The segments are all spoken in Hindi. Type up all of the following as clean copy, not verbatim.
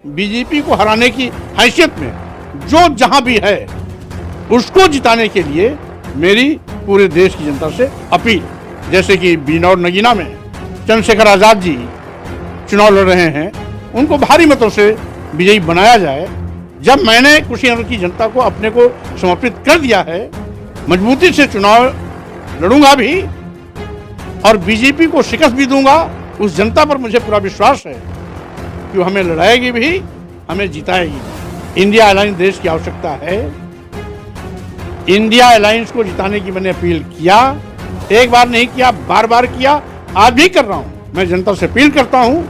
बीजेपी को हराने की हैसियत में जो जहां भी है उसको जिताने के लिए मेरी पूरे देश की जनता से अपील। जैसे कि बिजनौर नगीना में चंद्रशेखर आजाद जी चुनाव लड़ रहे हैं, उनको भारी मतों से विजयी बनाया जाए। जब मैंने कुशीनगर की जनता को अपने को समर्पित कर दिया है, मजबूती से चुनाव लड़ूंगा भी और बीजेपी को शिकस्त भी दूंगा। उस जनता पर मुझे पूरा विश्वास है कि वो हमें लड़ाएगी भी, हमें जिताएगी। इंडिया अलायंस देश की आवश्यकता है। इंडिया अलायंस को जिताने की मैंने अपील किया, एक बार नहीं किया, बार बार किया, आज भी कर रहा हूं। मैं जनता से अपील करता हूं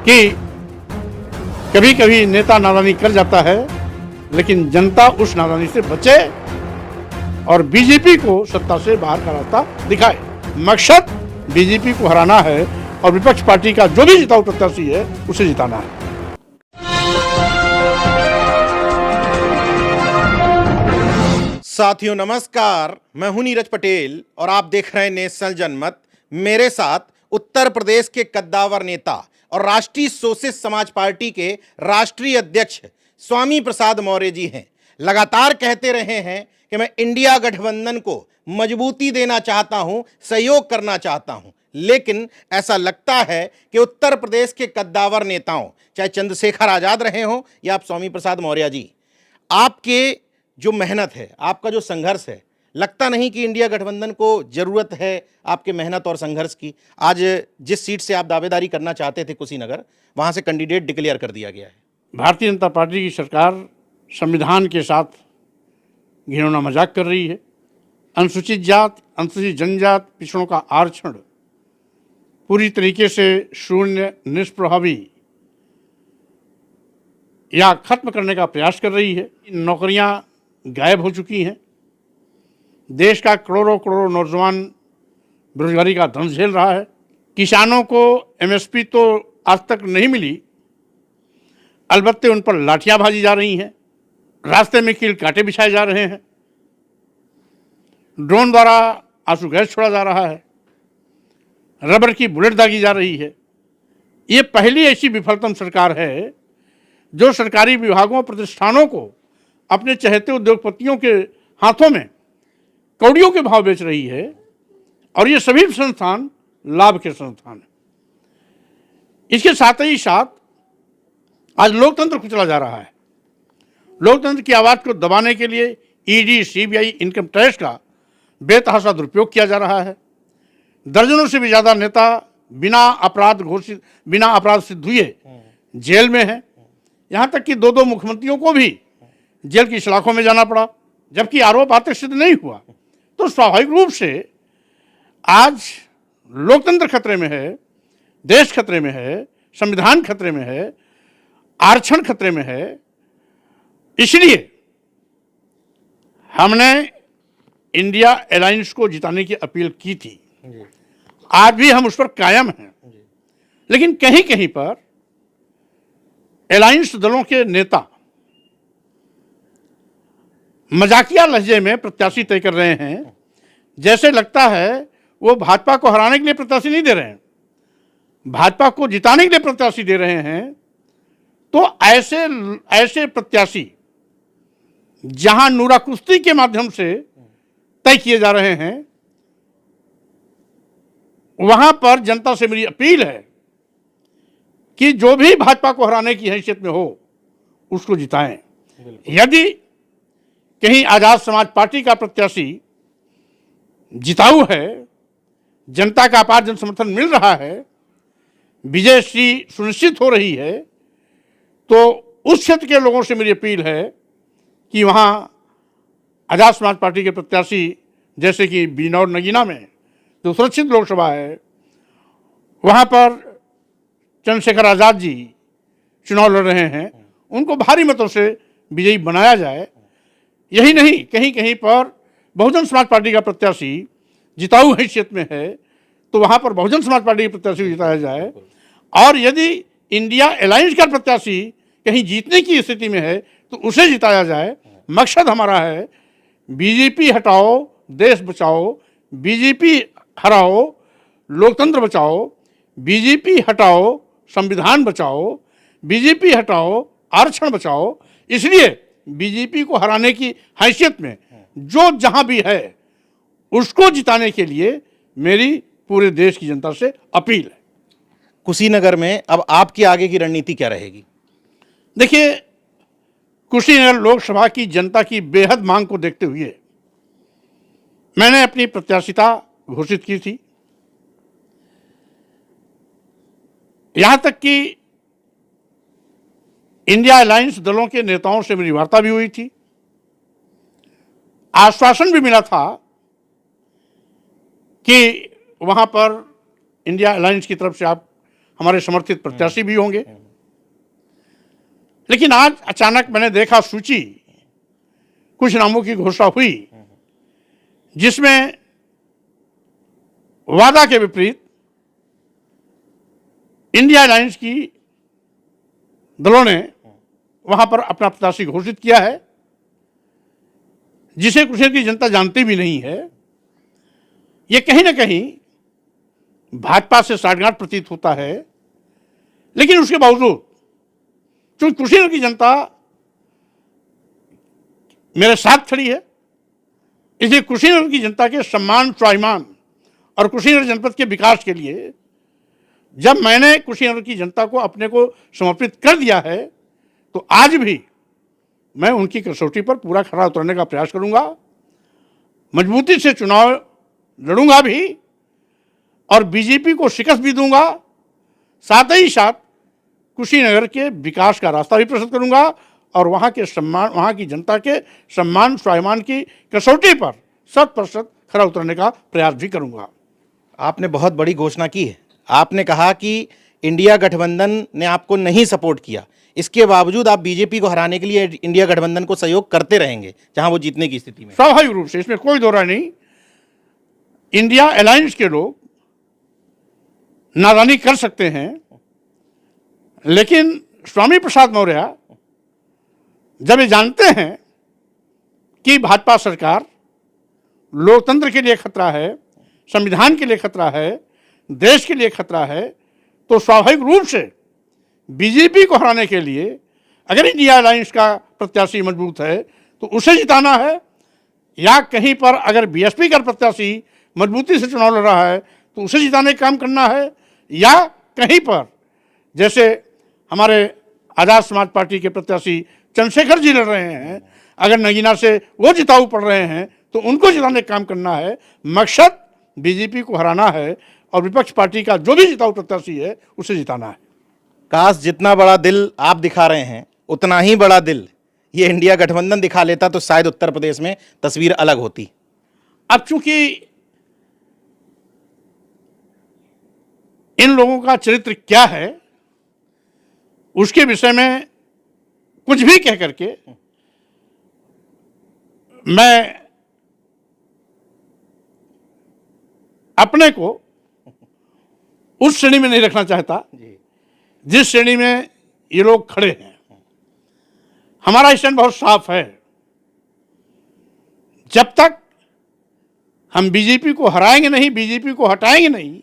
कि कभी कभी नेता नादानी कर जाता है, लेकिन जनता उस नादानी से बचे और बीजेपी को सत्ता से बाहर का रास्ता दिखाए। मकसद बीजेपी को हराना है और विपक्ष पार्टी का जो भी जिताऊ प्रत्याशी है उसे जिताना है। साथियों नमस्कार, मैं हूं नीरज पटेल और आप देख रहे हैं नेशनल जनमत। मेरे साथ उत्तर प्रदेश के कद्दावर नेता और राष्ट्रीय सोशलिस्ट समाज पार्टी के राष्ट्रीय अध्यक्ष स्वामी प्रसाद मौर्य जी हैं। लगातार कहते रहे हैं कि मैं इंडिया गठबंधन को मजबूती देना चाहता हूं, सहयोग करना चाहता हूं, लेकिन ऐसा लगता है कि उत्तर प्रदेश के कद्दावर नेताओं, चाहे चंद्रशेखर आजाद रहे हों या आप स्वामी प्रसाद मौर्य जी, आपके जो मेहनत है, आपका जो संघर्ष है, लगता नहीं कि इंडिया गठबंधन को जरूरत है आपके मेहनत और संघर्ष की। आज जिस सीट से आप दावेदारी करना चाहते थे कुशीनगर, वहां से कैंडिडेट डिक्लेयर कर दिया गया है। भारतीय जनता पार्टी की सरकार संविधान के साथ घिनौना मजाक कर रही है। अनुसूचित जात, अनुसूचित जनजात, पिछड़ों का आरक्षण पूरी तरीके से शून्य, निष्प्रभावी या खत्म करने का प्रयास कर रही है। नौकरियां गायब हो चुकी हैं। देश का करोड़ों करोड़ों नौजवान बेरोजगारी का दंश झेल रहा है। किसानों को एमएसपी तो आज तक नहीं मिली, अलबत्ते उन पर लाठियां भाजी जा रही हैं, रास्ते में कील कांटे बिछाए जा रहे हैं, ड्रोन द्वारा आंसू गैस छोड़ा जा रहा है, रबर की बुलेट दागी जा रही है। ये पहली ऐसी विफलतम सरकार है जो सरकारी विभागों, प्रतिष्ठानों को अपने चहेते उद्योगपतियों के हाथों में कौड़ियों के भाव बेच रही है और ये सभी संस्थान लाभ के संस्थान हैं। इसके साथ ही साथ आज लोकतंत्र कुचला जा रहा है। लोकतंत्र की आवाज को दबाने के लिए ईडी, सीबीआई, इनकम टैक्स का बेतहाशा दुरुपयोग किया जा रहा है। दर्जनों से भी ज़्यादा नेता बिना अपराध सिद्ध हुए जेल में हैं। यहाँ तक कि दो दो मुख्यमंत्रियों को भी जेल की सलाखों में जाना पड़ा, जबकि आरोप आते सिद्ध नहीं हुआ। तो स्वाभाविक रूप से आज लोकतंत्र खतरे में है, देश खतरे में है, संविधान खतरे में है, आरक्षण खतरे में है। इसलिए हमने इंडिया अलायंस को जिताने की अपील की थी। आज भी हम उस पर कायम हैं। लेकिन कहीं कहीं पर अलायंस दलों के नेता मजाकिया लहजे में प्रत्याशी तय कर रहे हैं। जैसे लगता है वो भाजपा को हराने के लिए प्रत्याशी नहीं दे रहे हैं, भाजपा को जिताने के लिए प्रत्याशी दे रहे हैं। तो ऐसे प्रत्याशी जहां नूरा कुश्ती के माध्यम से तय किए जा रहे हैं, वहां पर जनता से मेरी अपील है कि जो भी भाजपा को हराने की हैसियत में हो उसको जिताएं। यदि कहीं आजाद समाज पार्टी का प्रत्याशी जिताऊ है, जनता का अपार जन समर्थन मिल रहा है, विजय सुनिश्चित हो रही है, तो उस क्षेत्र के लोगों से मेरी अपील है कि वहाँ आजाद समाज पार्टी के प्रत्याशी, जैसे कि बिजनौर नगीना में जो सुरक्षित लोकसभा है, वहाँ पर चंद्रशेखर आजाद जी चुनाव लड़ रहे हैं, उनको भारी मतों से विजयी बनाया जाए। यही नहीं, कहीं कहीं पर बहुजन समाज पार्टी का प्रत्याशी जिताऊ हैसियत में है, तो वहाँ पर बहुजन समाज पार्टी के प्रत्याशी को जिताया जाए। और यदि इंडिया अलायंस का प्रत्याशी कहीं जीतने की स्थिति में है तो उसे जिताया जाए। मकसद हमारा है बीजेपी हटाओ, देश बचाओ, बीजेपी हराओ, लोकतंत्र बचाओ, बीजेपी हटाओ, संविधान बचाओ, बीजेपी हटाओ, आरक्षण बचाओ। इसलिए बीजेपी को हराने की हैसियत में जो जहां भी है उसको जिताने के लिए मेरी पूरे देश की जनता से अपील है। कुशीनगर में अब आपकी आगे की रणनीति क्या रहेगी? देखिए, कुशीनगर लोकसभा की जनता की बेहद मांग को देखते हुए मैंने अपनी प्रत्याशिता घोषित की थी। यहां तक कि इंडिया अलायंस दलों के नेताओं से मेरी वार्ता भी हुई थी। आश्वासन भी मिला था कि वहां पर इंडिया अलायंस की तरफ से आप हमारे समर्थित प्रत्याशी भी होंगे। लेकिन आज अचानक मैंने देखा सूची, कुछ नामों की घोषणा हुई जिसमें वादा के विपरीत इंडिया अलायंस की दलों ने वहां पर अपना प्रत्याशी घोषित किया है, जिसे कुशीनगर की जनता जानती भी नहीं है। यह कहीं ना कहीं भाजपा से साठगांठ प्रतीत होता है। लेकिन उसके बावजूद चूंकि कुशीनगर की जनता मेरे साथ खड़ी है, इसलिए कुशीनगर की जनता के सम्मान, स्वाभिमान और कुशीनगर जनपद के विकास के लिए जब मैंने कुशीनगर की जनता को अपने को समर्पित कर दिया है, तो आज भी मैं उनकी कसौटी पर पूरा खरा उतरने का प्रयास करूंगा। मजबूती से चुनाव लड़ूंगा भी और बीजेपी को शिकस्त भी दूंगा। साथ ही साथ कुशीनगर के विकास का रास्ता भी प्रशस्त करूंगा और वहां के सम्मान, वहां की जनता के सम्मान, स्वाभिमान की कसौटी पर 100% खरा उतरने का प्रयास भी करूंगा। आपने बहुत बड़ी घोषणा की है। आपने कहा कि इंडिया गठबंधन ने आपको नहीं सपोर्ट किया, इसके बावजूद आप बीजेपी को हराने के लिए इंडिया गठबंधन को सहयोग करते रहेंगे जहां वो जीतने की स्थिति में। स्वाभाविक रूप से, इसमें कोई दो राय नहीं। इंडिया अलायंस के लोग नादानी कर सकते हैं, लेकिन स्वामी प्रसाद मौर्य जब ये जानते हैं कि भाजपा सरकार लोकतंत्र के लिए खतरा है, संविधान के लिए खतरा है, देश के लिए खतरा है, तो स्वाभाविक रूप से बीजेपी को हराने के लिए अगर इंडिया अलायंस का प्रत्याशी मजबूत है तो उसे जिताना है, या कहीं पर अगर बीएसपी का प्रत्याशी मजबूती से चुनाव लड़ रहा है तो उसे जिताने का काम करना है, या कहीं पर जैसे हमारे आजाद समाज पार्टी के प्रत्याशी चंद्रशेखर जी लड़ रहे हैं, अगर नगीना से वो जिताऊ पड़ रहे हैं तो उनको जिताने का काम करना है। मकसद बीजेपी को हराना है और विपक्ष पार्टी का जो भी जिताऊ प्रत्याशी है उसे जिताना है। काश जितना बड़ा दिल आप दिखा रहे हैं उतना ही बड़ा दिल ये इंडिया गठबंधन दिखा लेता तो शायद उत्तर प्रदेश में तस्वीर अलग होती। अब चूंकि इन लोगों का चरित्र क्या है उसके विषय में कुछ भी कह करके मैं अपने को उस श्रेणी में नहीं रखना चाहता जिस श्रेणी में ये लोग खड़े हैं। हमारा स्टैंड बहुत साफ है। जब तक हम बीजेपी को हराएंगे नहीं, बीजेपी को हटाएंगे नहीं,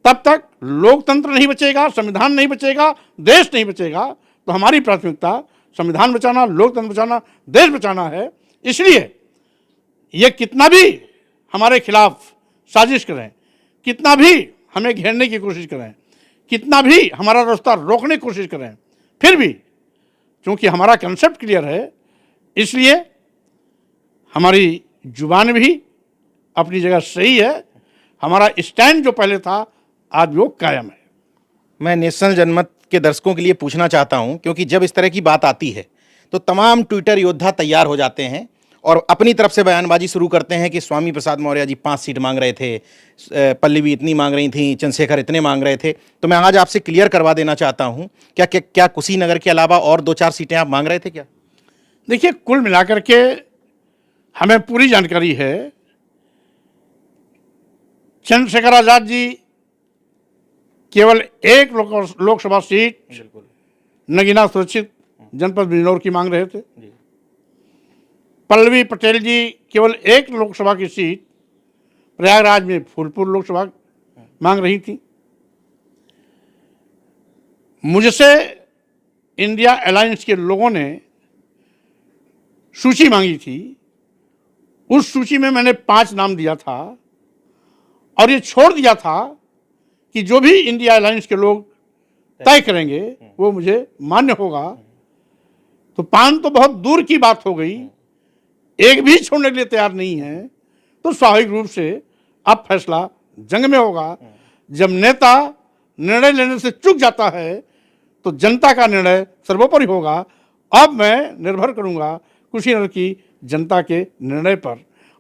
तब तक लोकतंत्र नहीं बचेगा, संविधान नहीं बचेगा, देश नहीं बचेगा। तो हमारी प्राथमिकता संविधान बचाना, लोकतंत्र बचाना, देश बचाना है। इसलिए ये कितना भी हमारे खिलाफ साजिश करें, कितना भी हमें घेरने की कोशिश करें, कितना भी हमारा रास्ता रोकने की कोशिश करें, फिर भी क्योंकि हमारा कंसेप्ट क्लियर है, इसलिए हमारी जुबान भी अपनी जगह सही है। हमारा स्टैंड जो पहले था आज वो कायम है। मैं नेशनल जनमत के दर्शकों के लिए पूछना चाहता हूं, क्योंकि जब इस तरह की बात आती है तो तमाम ट्विटर योद्धा तैयार हो जाते हैं और अपनी तरफ से बयानबाजी शुरू करते हैं कि स्वामी प्रसाद मौर्य जी 5 सीट मांग रहे थे, पल्लवी इतनी मांग रही थी, चंद्रशेखर इतने मांग रहे थे। तो मैं आज आपसे क्लियर करवा देना चाहता हूं, क्या कुशीनगर के अलावा और 2-4 सीटें आप मांग रहे थे क्या? देखिए, कुल मिलाकर के हमें पूरी जानकारी है। चंद्रशेखर आजाद जी केवल एक लोकसभा सीट नगीना सुरक्षित जनपद बिजनौर की मांग रहे थे। पल्लवी पटेल जी केवल एक लोकसभा की सीट प्रयागराज में फूलपुर लोकसभा मांग रही थी। मुझसे इंडिया अलायंस के लोगों ने सूची मांगी थी, उस सूची में मैंने 5 नाम दिया था और ये छोड़ दिया था कि जो भी इंडिया अलायंस के लोग तय करेंगे वो मुझे मान्य होगा। तो 5 तो बहुत दूर की बात हो गई, एक भी छोड़ने के लिए तैयार नहीं है, तो स्वाभाविक रूप से अब फैसला जंग में होगा। जब नेता निर्णय लेने से चूक जाता है तो जनता का निर्णय सर्वोपरि होगा। अब मैं निर्भर करूंगा कुशीनगर की जनता के निर्णय पर,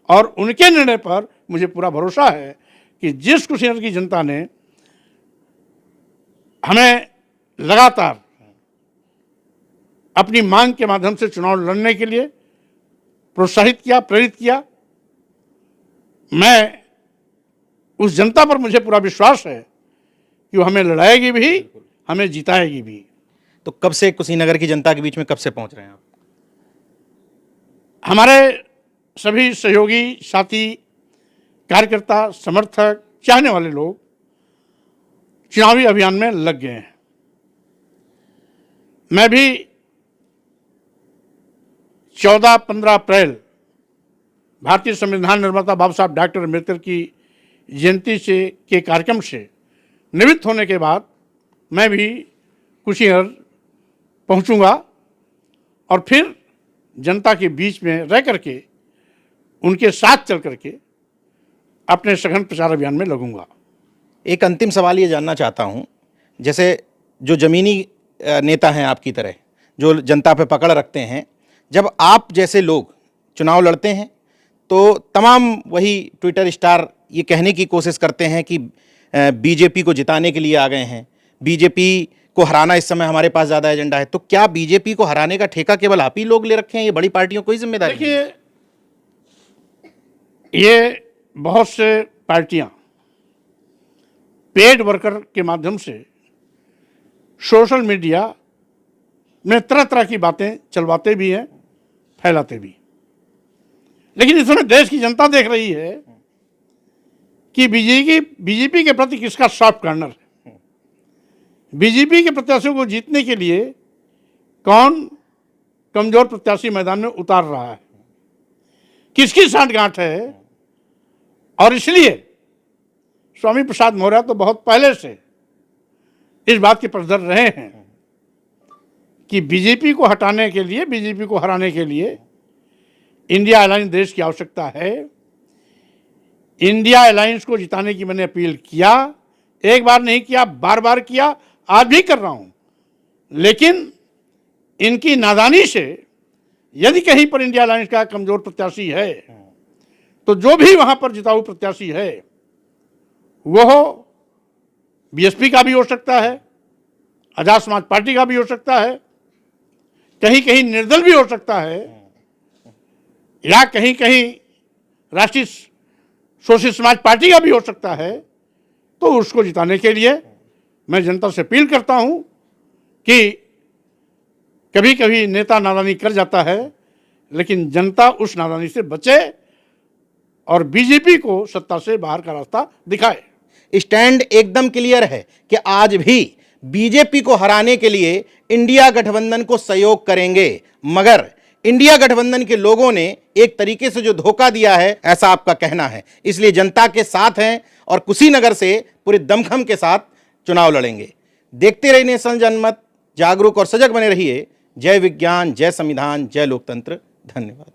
और उनके निर्णय पर मुझे पूरा भरोसा है कि जिस कुशीनगर की जनता ने हमें लगातार अपनी मांग के माध्यम से चुनाव लड़ने के लिए प्रोत्साहित किया, प्रेरित किया, मैं उस जनता पर मुझे पूरा विश्वास है कि वो हमें लड़ाएगी भी, हमें जिताएगी भी। तो कब से कुशीनगर की जनता के बीच में कब से पहुंच रहे हैं आप? हमारे सभी सहयोगी साथी, कार्यकर्ता, समर्थक, चाहने वाले लोग चुनावी अभियान में लग गए हैं। मैं भी 14-15 अप्रैल भारतीय संविधान निर्माता बाबा साहब डॉक्टर अम्बेडकर की जयंती से के कार्यक्रम से निवृत्त होने के बाद मैं भी कुशीनगर पहुंचूंगा और फिर जनता के बीच में रह करके उनके साथ चल करके अपने सघन प्रचार अभियान में लगूंगा। एक अंतिम सवाल ये जानना चाहता हूं, जैसे जो जमीनी नेता हैं आपकी तरह, जो जनता पे पकड़ रखते हैं, जब आप जैसे लोग चुनाव लड़ते हैं तो तमाम वही ट्विटर स्टार ये कहने की कोशिश करते हैं कि बीजेपी को जिताने के लिए आ गए हैं, बीजेपी को हराना इस समय हमारे पास ज़्यादा एजेंडा है। तो क्या बीजेपी को हराने का ठेका केवल आप ही लोग ले रखे हैं, ये बड़ी पार्टियों को ही जिम्मेदारी? देखिए, ये बहुत से पार्टियां पेड वर्कर के माध्यम से सोशल मीडिया में तरह तरह की बातें चलवाते भी हैं, फैलाते भी। लेकिन इस समय देश की जनता देख रही है कि बीजेपी के प्रति किसका सॉफ्ट कॉर्नर है। बीजेपी के प्रत्याशियों को जीतने के लिए कौन कमजोर प्रत्याशी मैदान में उतार रहा है, किसकी सांठगांठ है। और इसलिए स्वामी प्रसाद मौर्य तो बहुत पहले से इस बात के पक्षधर रहे हैं कि बीजेपी को हटाने के लिए, बीजेपी को हराने के लिए इंडिया अलायंस देश की आवश्यकता है। इंडिया अलायंस को जिताने की मैंने अपील किया, एक बार नहीं किया, बार बार किया, आज भी कर रहा हूं। लेकिन इनकी नादानी से यदि कहीं पर इंडिया अलायंस का कमजोर प्रत्याशी है तो जो भी वहां पर जिताऊ प्रत्याशी है वो बीएसपी का भी हो सकता है, आजाद समाज पार्टी का भी हो सकता है, कहीं कहीं निर्दल भी हो सकता है, या कहीं कहीं राष्ट्रीय सोशलिस्ट समाज पार्टी का भी हो सकता है। तो उसको जिताने के लिए मैं जनता से अपील करता हूं कि कभी कभी नेता नादानी कर जाता है, लेकिन जनता उस नादानी से बचे और बीजेपी को सत्ता से बाहर का रास्ता दिखाए। स्टैंड एकदम क्लियर है कि आज भी बीजेपी को हराने के लिए इंडिया गठबंधन को सहयोग करेंगे, मगर इंडिया गठबंधन के लोगों ने एक तरीके से जो धोखा दिया है, ऐसा आपका कहना है। इसलिए जनता के साथ हैं और कुशीनगर से पूरे दमखम के साथ चुनाव लड़ेंगे। देखते रहिए नेशनल जनमत, जागरूक और सजग बने रहिए। जय विज्ञान, जय संविधान, जय लोकतंत्र। धन्यवाद।